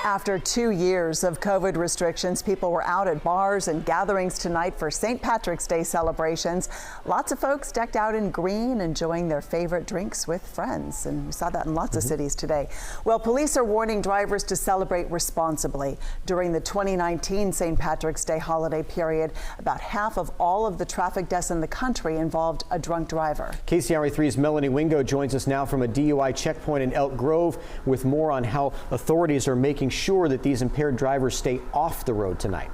After 2 years of COVID restrictions, people were out at bars and gatherings tonight for St. Patrick's Day celebrations. Lots of folks decked out in green, enjoying their favorite drinks with friends. And we saw that in lots of cities today. Well, police are warning drivers to celebrate responsibly. During the 2019 St. Patrick's Day holiday period, about half of all of the traffic deaths in the country involved a drunk driver. KCRA3's Melanie Wingo joins us now from a DUI checkpoint in Elk Grove with more on how authorities are making sure that these impaired drivers stay off the road tonight.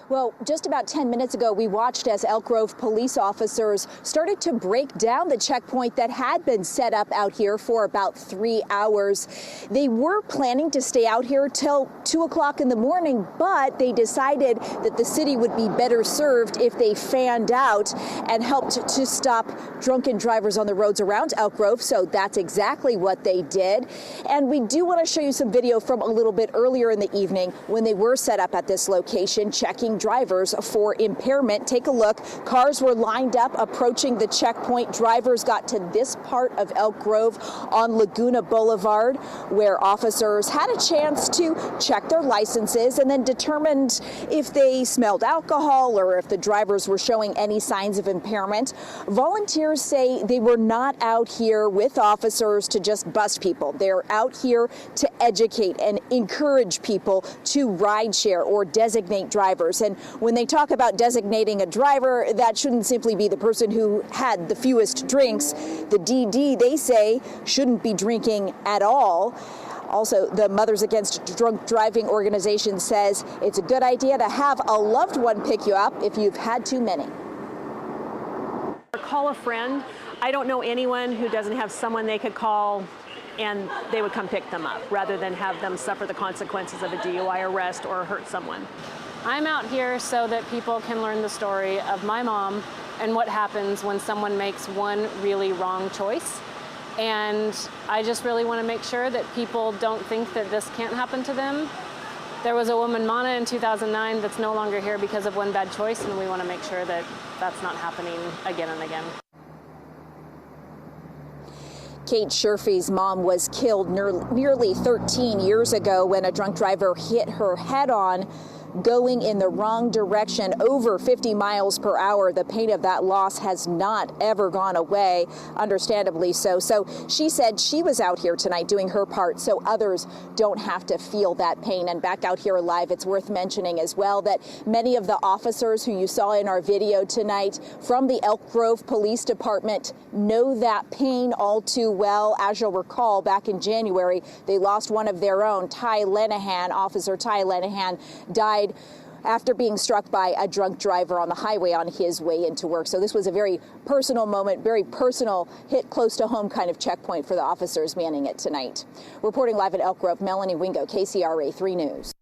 Well, just about 10 minutes ago, we watched as Elk Grove police officers started to break down the checkpoint that had been set up out here for about 3 hours. They were planning to stay out here till 2 o'clock in the morning, but they decided that the city would be better served if they fanned out and helped to stop drunken drivers on the roads around Elk Grove. So that's exactly what they did. And we do want to show you some video from a little bit earlier in the evening when they were set up at this location, checking drivers for impairment. Take a look. Cars were lined up approaching the checkpoint. Drivers got to this part of Elk Grove on Laguna Boulevard, where officers had a chance to check their licenses and then determined if they smelled alcohol or if the drivers were showing any signs of impairment. Volunteers say they were not out here with officers to just bust people. They're out here to educate and encourage people to ride share or designate drivers. And when they talk about designating a driver, that shouldn't simply be the person who had the fewest drinks. The DD, they say, shouldn't be drinking at all. Also, the Mothers Against Drunk Driving organization says it's a good idea to have a loved one pick you up if you've had too many. Call a friend. I don't know anyone who doesn't have someone they could call and they would come pick them up rather than have them suffer the consequences of a DUI arrest or hurt someone. I'm out here so that people can learn the story of my mom and what happens when someone makes one really wrong choice. And I just really want to make sure that people don't think that this can't happen to them. There was a woman, Mana, in 2009 that's no longer here because of one bad choice, and we want to make sure that that's not happening again and again. Kate Sherfy's mom was killed nearly 13 years ago when a drunk driver hit her head-on, going in the wrong direction over 50 miles per hour. The pain of that loss has not ever gone away, understandably so. So she said she was out here tonight doing her part so others don't have to feel that pain. And back out here live, it's worth mentioning as well that many of the officers who you saw in our video tonight from the Elk Grove Police Department know that pain all too well. As you'll recall, back in January, they lost one of their own. Ty Lenahan, Officer Ty Lenahan, died after being struck by a drunk driver on the highway on his way into work. So this was a very personal moment, very personal, hit close to home kind of checkpoint for the officers manning it tonight. Reporting live at Elk Grove, Melanie Wingo, KCRA 3 News.